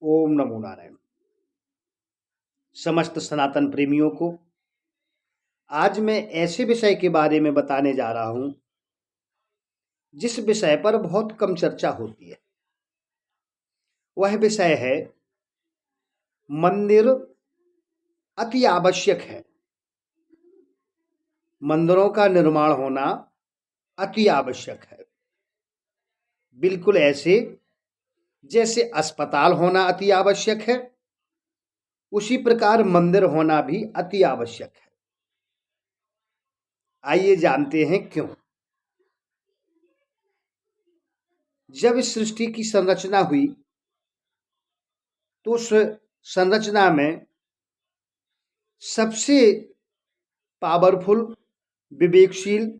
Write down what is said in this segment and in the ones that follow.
ओम नमो नारायण। समस्त सनातन प्रेमियों को आज मैं ऐसे विषय के बारे में बताने जा रहा हूं जिस विषय पर बहुत कम चर्चा होती है। वह विषय है मंदिर अति आवश्यक है। मंदिरों का निर्माण होना अति आवश्यक है। बिल्कुल ऐसे जैसे अस्पताल होना अति आवश्यक है, उसी प्रकार मंदिर होना भी अति आवश्यक है। आइए जानते हैं क्यों। जब इस सृष्टि की संरचना हुई तो उस संरचना में सबसे पावरफुल, विवेकशील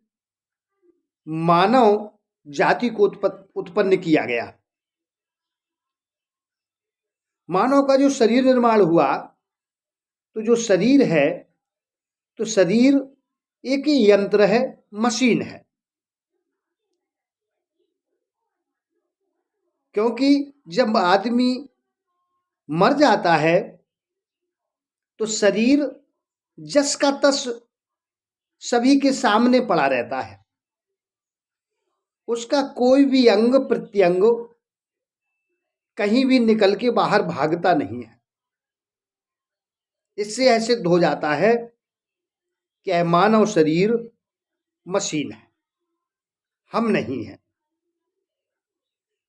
मानव जाति को उत्पन्न किया गया। मानव का जो शरीर निर्माण हुआ, तो जो शरीर है, तो शरीर एक ही यंत्र है, मशीन है। क्योंकि जब आदमी मर जाता है तो शरीर जस का तस सभी के सामने पड़ा रहता है। उसका कोई भी अंग प्रत्यंग कहीं भी निकल के बाहर भागता नहीं है। इससे ऐसे सिद्ध हो जाता है कि यह मानव शरीर मशीन है, हम नहीं हैं।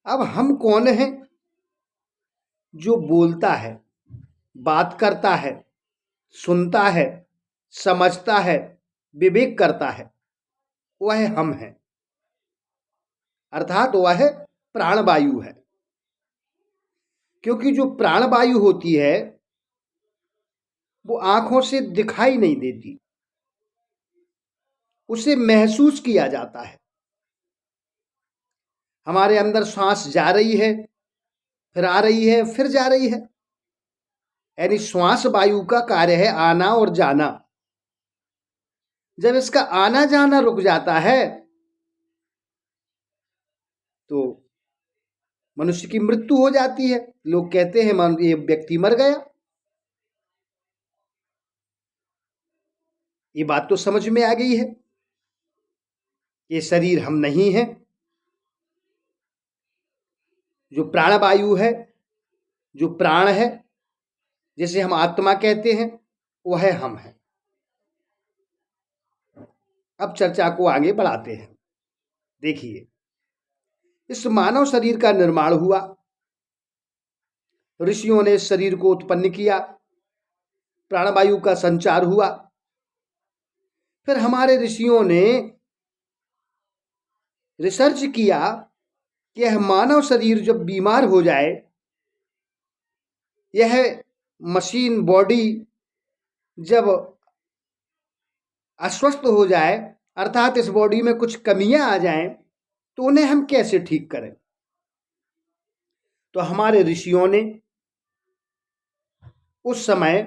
अब हम कौन हैं? जो बोलता है, बात करता है, सुनता है, समझता है, विवेक करता है, वह हम हैं। अर्थात वह प्राणवायु है। क्योंकि जो प्राणवायु होती है वो आंखों से दिखाई नहीं देती, उसे महसूस किया जाता है। हमारे अंदर श्वास जा रही है, फिर आ रही है, फिर जा रही है। यानी श्वास वायु का कार्य है आना और जाना। जब इसका आना जाना रुक जाता है तो मनुष्य की मृत्यु हो जाती है। लोग कहते हैं मान ये व्यक्ति मर गया। ये बात तो समझ में आ गई है। ये शरीर हम नहीं हैं। जो प्राणवायु है, जो प्राण है, जिसे हम आत्मा कहते हैं, वह हम हैं। अब चर्चा को आगे बढ़ाते हैं। देखिए, इस मानव शरीर का निर्माण हुआ, ऋषियों ने इस शरीर को उत्पन्न किया, प्राणवायु का संचार हुआ। फिर हमारे ऋषियों ने रिसर्च किया कि यह मानव शरीर जब बीमार हो जाए, यह मशीन बॉडी जब अस्वस्थ हो जाए, अर्थात इस बॉडी में कुछ कमियां आ जाएं, तो उन्हें हम कैसे ठीक करें। तो हमारे ऋषियों ने उस समय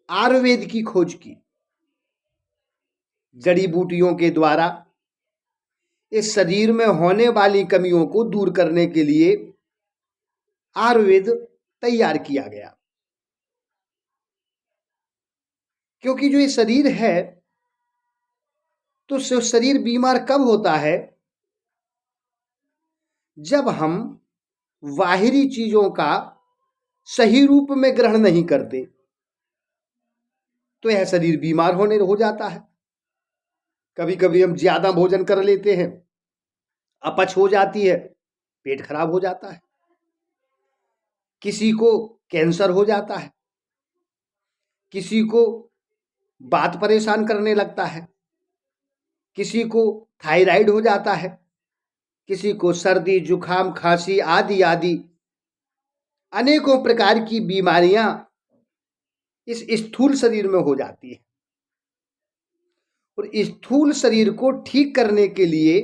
आयुर्वेद की खोज की। जड़ी बूटियों के द्वारा इस शरीर में होने वाली कमियों को दूर करने के लिए आयुर्वेद तैयार किया गया। क्योंकि जो ये शरीर है, तो शरीर बीमार कब होता है? जब हम बाहरी चीजों का सही रूप में ग्रहण नहीं करते, तो यह शरीर बीमार होने हो जाता है। कभी कभी हम ज्यादा भोजन कर लेते हैं, अपच हो जाती है, पेट खराब हो जाता है। किसी को कैंसर हो जाता है, किसी को बात परेशान करने लगता है, किसी को थायराइड हो जाता है, किसी को सर्दी जुकाम खांसी आदि आदि अनेकों प्रकार की बीमारियां इस स्थूल शरीर में हो जाती है। और स्थूल शरीर को ठीक करने के लिए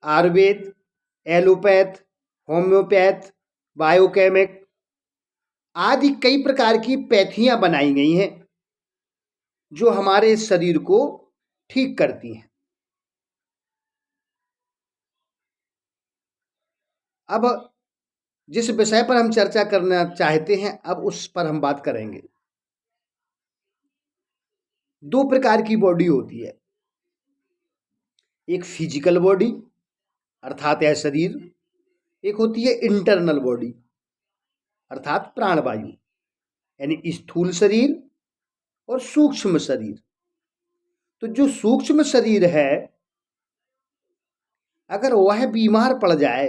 आयुर्वेद, एलोपैथ, होम्योपैथ, बायोकेमिक आदि कई प्रकार की पैथियां बनाई गई हैं जो हमारे शरीर को ठीक करती हैं। अब जिस विषय पर हम चर्चा करना चाहते हैं अब उस पर हम बात करेंगे। दो प्रकार की बॉडी होती है, एक फिजिकल बॉडी अर्थात यह शरीर, एक होती है इंटरनल बॉडी अर्थात प्राणवायु, यानी स्थूल शरीर और सूक्ष्म शरीर। तो जो सूक्ष्म शरीर है अगर वह बीमार पड़ जाए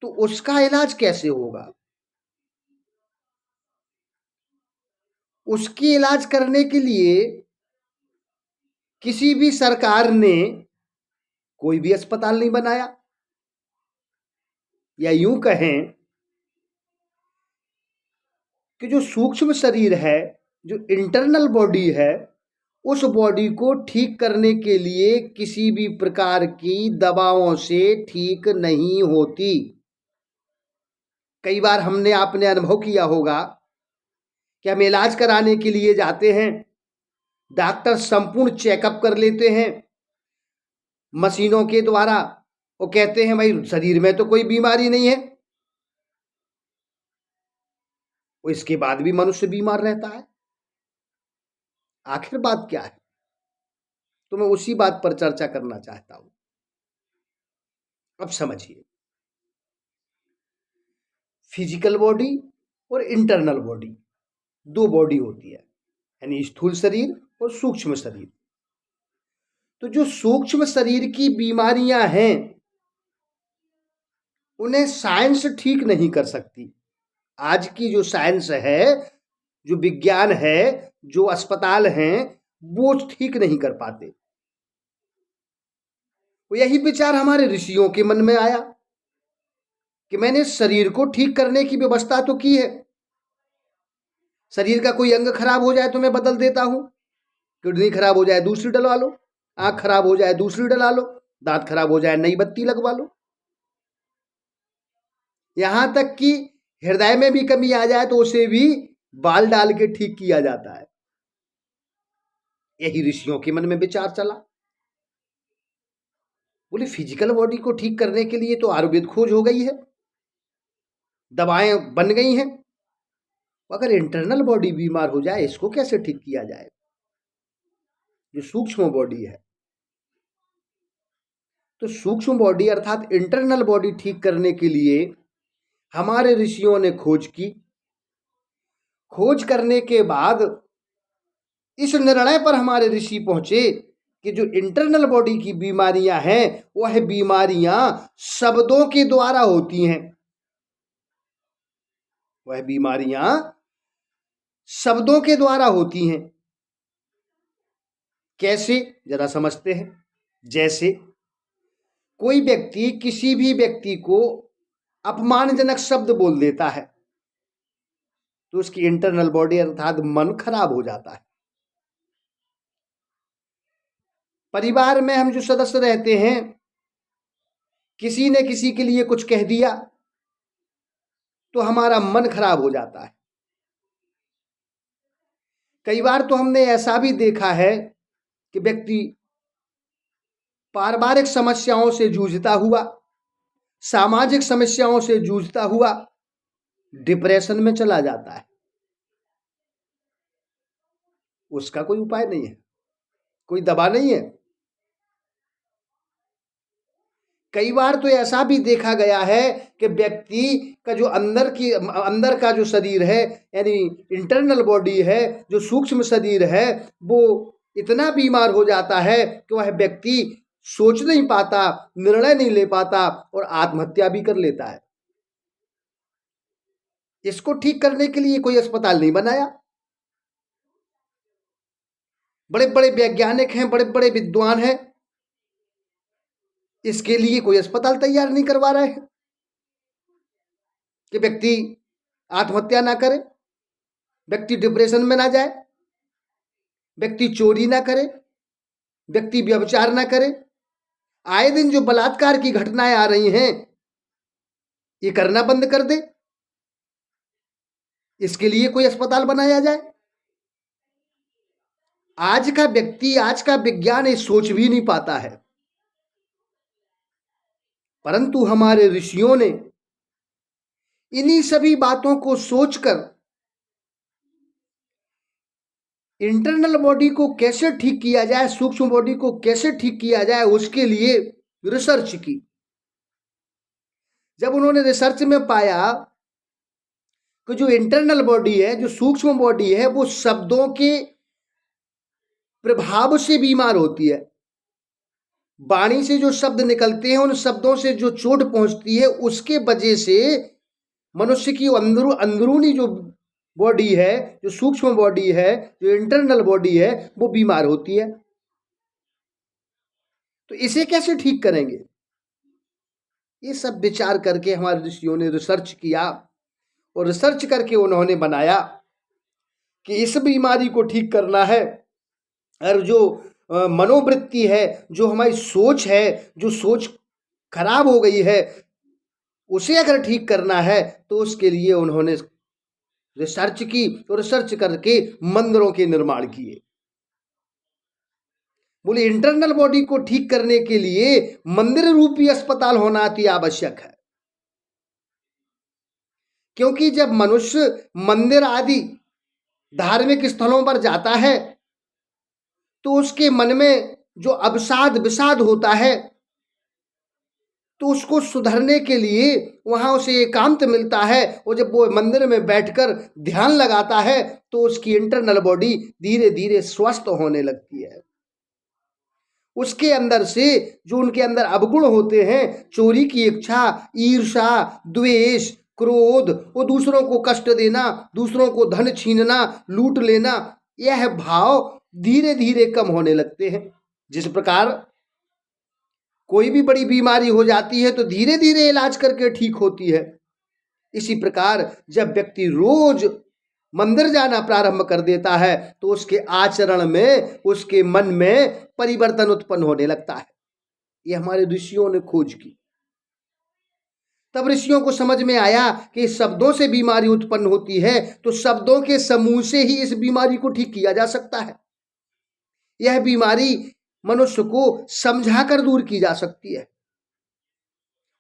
तो उसका इलाज कैसे होगा? उसकी इलाज करने के लिए किसी भी सरकार ने कोई भी अस्पताल नहीं बनाया, या यूं कहें कि जो सूक्ष्म शरीर है, जो इंटरनल बॉडी है, उस बॉडी को ठीक करने के लिए किसी भी प्रकार की दवाओं से ठीक नहीं होती। कई बार हमने आपने अनुभव किया होगा कि हम इलाज कराने के लिए जाते हैं, डॉक्टर संपूर्ण चेकअप कर लेते हैं मशीनों के द्वारा और कहते हैं भाई शरीर में तो कोई बीमारी नहीं है, और इसके बाद भी मनुष्य बीमार रहता है। आखिर बात क्या है? तो मैं उसी बात पर चर्चा करना चाहता हूं। अब समझिए, फिजिकल बॉडी और इंटरनल बॉडी दो बॉडी होती है, यानी स्थूल शरीर और सूक्ष्म शरीर। तो जो सूक्ष्म शरीर की बीमारियां हैं उन्हें साइंस ठीक नहीं कर सकती। आज की जो साइंस है, जो विज्ञान है, जो अस्पताल हैं, वो ठीक नहीं कर पाते। तो यही विचार हमारे ऋषियों के मन में आया कि मैंने शरीर को ठीक करने की व्यवस्था तो की है, शरीर का कोई अंग खराब हो जाए तो मैं बदल देता हूं, किडनी खराब हो जाए दूसरी डलवा लो, आंख खराब हो जाए दूसरी डला लो, दांत खराब हो जाए नई बत्ती लगवा लो, यहां तक कि हृदय में भी कमी आ जाए तो उसे भी बाल डाल के ठीक किया जाता है। यही ऋषियों के मन में विचार चला। बोले फिजिकल बॉडी को ठीक करने के लिए तो आयुर्वेद खोज हो गई है, दवाएं बन गई हैं, अगर इंटरनल बॉडी बीमार हो जाए इसको कैसे ठीक किया जाए? जो सूक्ष्म बॉडी है, तो सूक्ष्म बॉडी अर्थात इंटरनल बॉडी ठीक करने के लिए हमारे ऋषियों ने खोज की। खोज करने के बाद इस निर्णय पर हमारे ऋषि पहुंचे कि जो इंटरनल बॉडी की बीमारियां हैं वह बीमारियां शब्दों के द्वारा होती हैं। वह बीमारियां शब्दों के द्वारा होती हैं। कैसे, जरा समझते हैं। जैसे कोई व्यक्ति किसी भी व्यक्ति को अपमानजनक शब्द बोल देता है तो उसकी इंटरनल बॉडी अर्थात मन खराब हो जाता है। परिवार में हम जो सदस्य रहते हैं, किसी ने किसी के लिए कुछ कह दिया तो हमारा मन खराब हो जाता है। कई बार तो हमने ऐसा भी देखा है कि व्यक्ति पारिवारिक समस्याओं से जूझता हुआ, सामाजिक समस्याओं से जूझता हुआ डिप्रेशन में चला जाता है। उसका कोई उपाय नहीं है, कोई दवा नहीं है। कई बार तो ऐसा भी देखा गया है कि व्यक्ति का जो अंदर का जो शरीर है, यानी इंटरनल बॉडी है, जो सूक्ष्म शरीर है, वो इतना बीमार हो जाता है कि वह व्यक्ति सोच नहीं पाता, निर्णय नहीं ले पाता और आत्महत्या भी कर लेता है। इसको ठीक करने के लिए कोई अस्पताल नहीं बनाया। बड़े बड़े वैज्ञानिक हैं, बड़े बड़े विद्वान हैं, इसके लिए कोई अस्पताल तैयार नहीं करवा रहे हैं कि व्यक्ति आत्महत्या ना करे, व्यक्ति डिप्रेशन में ना जाए, व्यक्ति चोरी ना करे, व्यक्ति व्यभिचार ना करे। आए दिन जो बलात्कार की घटनाएं आ रही हैं ये करना बंद कर दे, इसके लिए कोई अस्पताल बनाया जाए। आज का व्यक्ति, आज का विज्ञान ये सोच भी नहीं पाता है, परंतु हमारे ऋषियों ने इन्हीं सभी बातों को सोचकर इंटरनल बॉडी को कैसे ठीक किया जाए, सूक्ष्म बॉडी को कैसे ठीक किया जाए, उसके लिए रिसर्च की। जब उन्होंने रिसर्च में पाया कि जो इंटरनल बॉडी है, जो सूक्ष्म बॉडी है, वो शब्दों के प्रभाव से बीमार होती है। वाणी से जो शब्द निकलते हैं, उन शब्दों से जो चोट पहुंचती है, उसके वजह से मनुष्य की अंदरूनी जो बॉडी है, जो सूक्ष्म बॉडी है, जो इंटरनल बॉडी है, वो बीमार होती है। तो इसे कैसे ठीक करेंगे? ये सब विचार करके हमारे ऋषियों ने रिसर्च किया और रिसर्च करके उन्होंने बनाया कि इस बीमारी को ठीक करना है। और जो मनोवृत्ति है, जो हमारी सोच है, जो सोच खराब हो गई है, उसे अगर ठीक करना है तो उसके लिए उन्होंने रिसर्च की और रिसर्च करके मंदिरों के निर्माण किए। बोले इंटरनल बॉडी को ठीक करने के लिए मंदिर रूपी अस्पताल होना अति आवश्यक है, क्योंकि जब मनुष्य मंदिर आदि धार्मिक स्थलों पर जाता है तो उसके मन में जो अवसाद विषाद होता है, तो उसको सुधरने के लिए वहां उसे एकांत मिलता है, और जब वो मंदिर में बैठकर ध्यान लगाता है तो उसकी इंटरनल बॉडी धीरे धीरे स्वस्थ होने लगती है। उसके अंदर से जो उनके अंदर अवगुण होते हैं, चोरी की इच्छा, ईर्ष्या, द्वेष, क्रोध, वो दूसरों को कष्ट देना, दूसरों को धन छीनना, लूट लेना, यह भाव धीरे धीरे कम होने लगते हैं। जिस प्रकार कोई भी बड़ी बीमारी हो जाती है तो धीरे धीरे इलाज करके ठीक होती है, इसी प्रकार जब व्यक्ति रोज मंदिर जाना प्रारंभ कर देता है तो उसके आचरण में, उसके मन में परिवर्तन उत्पन्न होने लगता है। ये हमारे ऋषियों ने खोज की। तब ऋषियों को समझ में आया कि शब्दों से बीमारी उत्पन्न होती है, तो शब्दों के समूह से ही इस बीमारी को ठीक किया जा सकता है। यह बीमारी मनुष्य को समझाकर दूर की जा सकती है,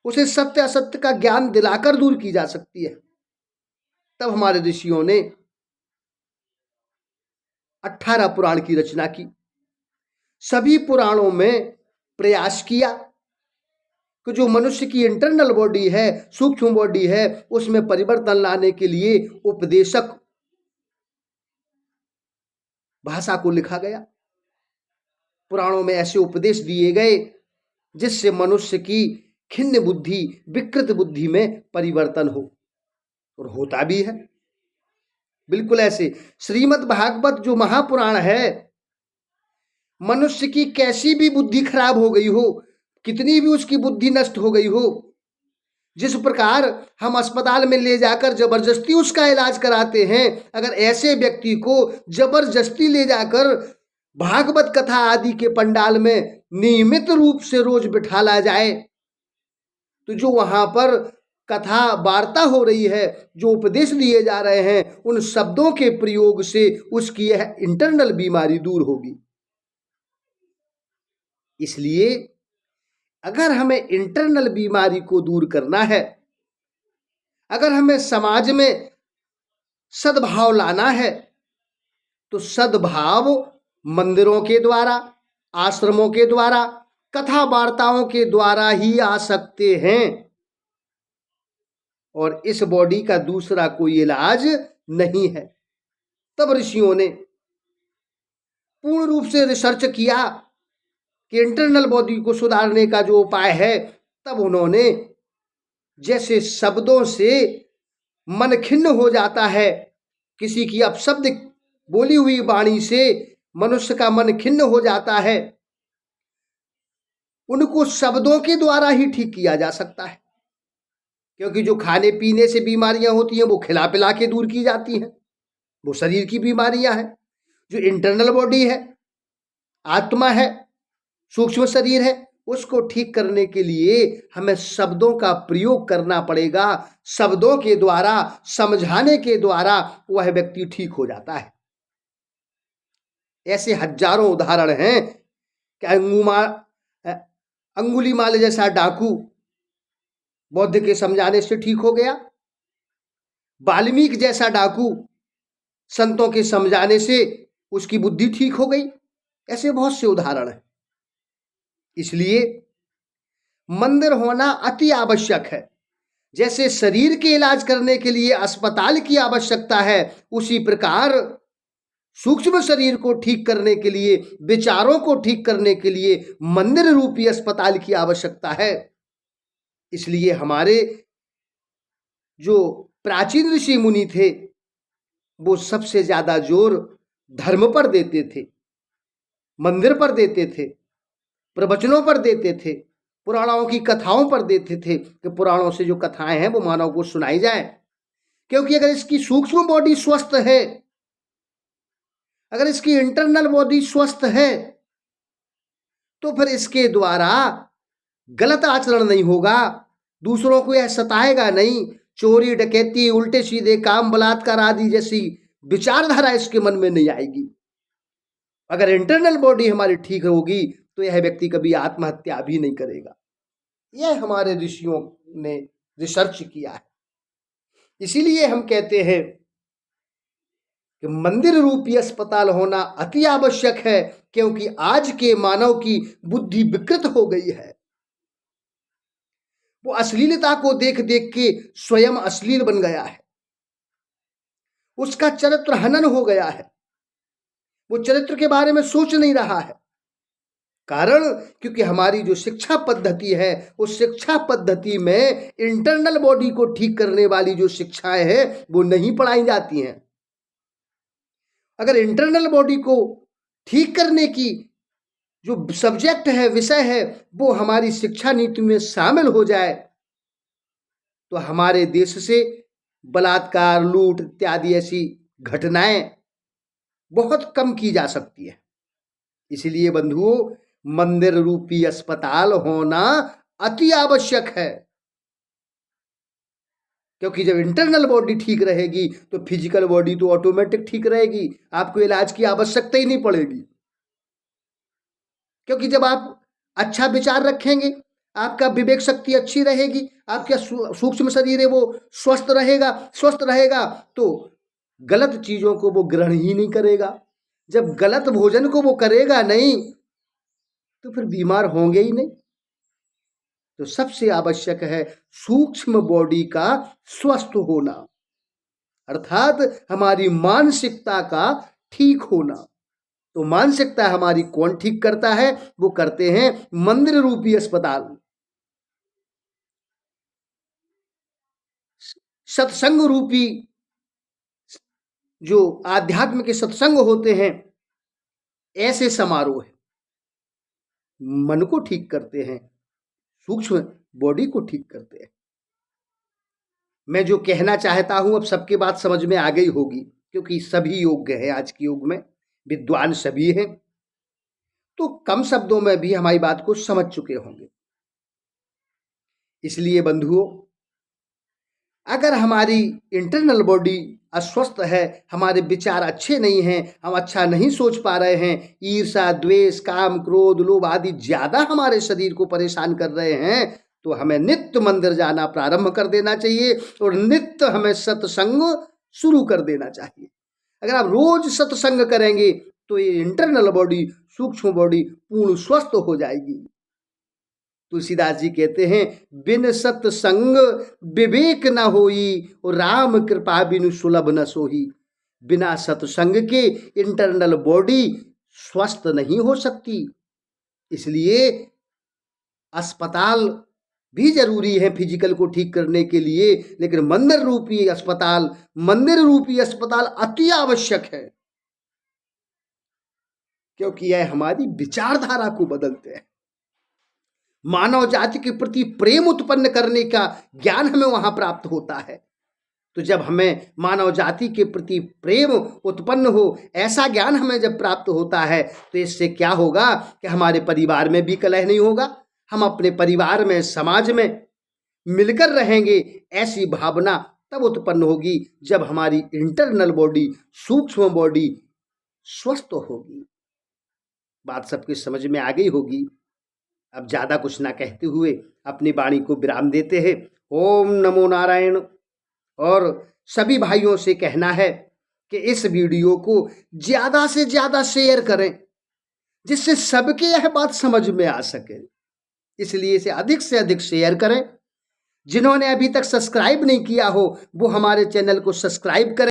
उसे सत्य असत्य का ज्ञान दिलाकर दूर की जा सकती है। तब हमारे ऋषियों ने 18 पुराण की रचना की। सभी पुराणों में प्रयास किया कि जो मनुष्य की इंटरनल बॉडी है, सूक्ष्म बॉडी है, उसमें परिवर्तन लाने के लिए उपदेशक भाषा को लिखा गया। पुराणों में ऐसे उपदेश दिए गए जिससे मनुष्य की खिन्न बुद्धि, विकृत बुद्धि में परिवर्तन हो, और होता भी है। बिल्कुल ऐसे श्रीमद् भागवत जो महापुराण है, मनुष्य की कैसी भी बुद्धि खराब हो गई हो, कितनी भी उसकी बुद्धि नष्ट हो गई हो, जिस प्रकार हम अस्पताल में ले जाकर जबरदस्ती उसका इलाज कराते हैं, अगर ऐसे व्यक्ति को जबरदस्ती ले जाकर भागवत कथा आदि के पंडाल में नियमित रूप से रोज बिठाला जाए, तो जो वहां पर कथा वार्ता हो रही है, जो उपदेश दिए जा रहे हैं, उन शब्दों के प्रयोग से उसकी यह इंटरनल बीमारी दूर होगी। इसलिए अगर हमें इंटरनल बीमारी को दूर करना है, अगर हमें समाज में सद्भाव लाना है, तो सद्भाव मंदिरों के द्वारा, आश्रमों के द्वारा, कथा वार्ताओं के द्वारा ही आ सकते हैं, और इस बॉडी का दूसरा कोई इलाज नहीं है। तब ऋषियों ने पूर्ण रूप से रिसर्च किया कि इंटरनल बॉडी को सुधारने का जो उपाय है, तब उन्होंने जैसे शब्दों से मन खिन्न हो जाता है, किसी की अपशब्द बोली हुई वाणी से मनुष्य का मन खिन्न हो जाता है, उनको शब्दों के द्वारा ही ठीक किया जा सकता है। क्योंकि जो खाने पीने से बीमारियां होती हैं वो खिला पिला के दूर की जाती हैं, वो शरीर की बीमारियां हैं। जो इंटरनल बॉडी है, आत्मा है, सूक्ष्म शरीर है, उसको ठीक करने के लिए हमें शब्दों का प्रयोग करना पड़ेगा। शब्दों के द्वारा, समझाने के द्वारा वह व्यक्ति ठीक हो जाता है। ऐसे हजारों उदाहरण हैं कि अंगुलीमाल जैसा डाकू बौद्ध के समझाने से ठीक हो गया, वाल्मीकि जैसा डाकू संतों के समझाने से उसकी बुद्धि ठीक हो गई। ऐसे बहुत से उदाहरण हैं। इसलिए मंदिर होना अति आवश्यक है। जैसे शरीर के इलाज करने के लिए अस्पताल की आवश्यकता है, उसी प्रकार सूक्ष्म शरीर को ठीक करने के लिए, विचारों को ठीक करने के लिए मंदिर रूपी अस्पताल की आवश्यकता है। इसलिए हमारे जो प्राचीन ऋषि मुनि थे वो सबसे ज्यादा जोर धर्म पर देते थे, मंदिर पर देते थे, प्रवचनों पर देते थे, पुराणों की कथाओं पर देते थे कि पुराणों से जो कथाएं हैं वो मानव को सुनाई जाए। क्योंकि अगर इसकी सूक्ष्म बॉडी स्वस्थ है, अगर इसकी इंटरनल बॉडी स्वस्थ है, तो फिर इसके द्वारा गलत आचरण नहीं होगा, दूसरों को यह सताएगा नहीं, चोरी डकैती उल्टे सीधे काम बलात्कार आदि जैसी विचारधारा इसके मन में नहीं आएगी। अगर इंटरनल बॉडी हमारी ठीक होगी तो यह व्यक्ति कभी आत्महत्या भी नहीं करेगा। यह हमारे ऋषियों ने रिसर्च किया है। इसीलिए हम कहते हैं कि मंदिर रूपी अस्पताल होना अति आवश्यक है, क्योंकि आज के मानव की बुद्धि विकृत हो गई है। वो अश्लीलता को देख देख के स्वयं अश्लील बन गया है, उसका चरित्र हनन हो गया है, वो चरित्र के बारे में सोच नहीं रहा है। कारण क्योंकि हमारी जो शिक्षा पद्धति है, उस शिक्षा पद्धति में इंटरनल बॉडी को ठीक करने वाली जो शिक्षाएं हैं वो नहीं पढ़ाई जाती हैं। अगर इंटरनल बॉडी को ठीक करने की जो सब्जेक्ट है, विषय है, वो हमारी शिक्षा नीति में शामिल हो जाए तो हमारे देश से बलात्कार, लूट इत्यादि ऐसी घटनाएं बहुत कम की जा सकती है। इसलिए बंधुओं, मंदिर रूपी अस्पताल होना अति आवश्यक है, क्योंकि जब इंटरनल बॉडी ठीक रहेगी तो फिजिकल बॉडी तो ऑटोमेटिक ठीक रहेगी, आपको इलाज की आवश्यकता ही नहीं पड़ेगी। क्योंकि जब आप अच्छा विचार रखेंगे, आपका विवेक शक्ति अच्छी रहेगी, आपका सूक्ष्म शरीर है वो स्वस्थ रहेगा तो गलत चीजों को वो ग्रहण ही नहीं करेगा। जब गलत भोजन को वो करेगा नहीं तो फिर बीमार होंगे ही नहीं। तो सबसे आवश्यक है सूक्ष्म बॉडी का स्वस्थ होना, अर्थात हमारी मानसिकता का ठीक होना। तो मानसिकता हमारी कौन ठीक करता है? वो करते हैं मंदिर रूपी अस्पताल। सत्संग रूपी जो आध्यात्म के सत्संग होते हैं, ऐसे समारोह मन को ठीक करते हैं, सूक्ष्म बॉडी को ठीक करते हैं। मैं जो कहना चाहता हूं अब सबके बात समझ में आ गई होगी, क्योंकि सभी योग्य है, आज के युग में विद्वान सभी हैं, तो कम शब्दों में भी हमारी बात को समझ चुके होंगे। इसलिए बंधुओं, अगर हमारी इंटरनल बॉडी अस्वस्थ है, हमारे विचार अच्छे नहीं हैं, हम अच्छा नहीं सोच पा रहे हैं, ईर्ष्या, द्वेष, काम, क्रोध, लोभ आदि ज्यादा हमारे शरीर को परेशान कर रहे हैं, तो हमें नित्य मंदिर जाना प्रारंभ कर देना चाहिए और नित्य हमें सत्संग शुरू कर देना चाहिए। अगर आप रोज सत्संग करेंगे तो ये इंटरनल बॉडी, सूक्ष्म बॉडी पूर्ण स्वस्थ हो जाएगी। तुलसीदास जी कहते हैं, बिन सत्संग विवेक न होई और राम कृपा बिनु सुलभ न सोही। बिना सत्संग के इंटरनल बॉडी स्वस्थ नहीं हो सकती। इसलिए अस्पताल भी जरूरी है फिजिकल को ठीक करने के लिए, लेकिन मंदिर रूपी अस्पताल अति आवश्यक है, क्योंकि यह हमारी विचारधारा को बदलते हैं। मानव जाति के प्रति प्रेम उत्पन्न करने का ज्ञान हमें वहां प्राप्त होता है। तो जब हमें मानव जाति के प्रति प्रेम उत्पन्न हो, ऐसा ज्ञान हमें जब प्राप्त होता है, तो इससे क्या होगा कि हमारे परिवार में भी कलह नहीं होगा, हम अपने परिवार में, समाज में मिलकर रहेंगे। ऐसी भावना तब उत्पन्न होगी जब हमारी इंटरनल बॉडी, सूक्ष्म बॉडी स्वस्थ होगी। बात सबकी समझ में आ गई होगी। अब ज्यादा कुछ ना कहते हुए अपनी वाणी को विराम देते हैं। ओम नमो नारायण। और सभी भाइयों से कहना है कि इस वीडियो को ज़्यादा से ज़्यादा शेयर करें, जिससे सबके यह बात समझ में आ सके। इसलिए इसे अधिक से अधिक शेयर करें। जिन्होंने अभी तक सब्सक्राइब नहीं किया हो वो हमारे चैनल को सब्सक्राइब करें।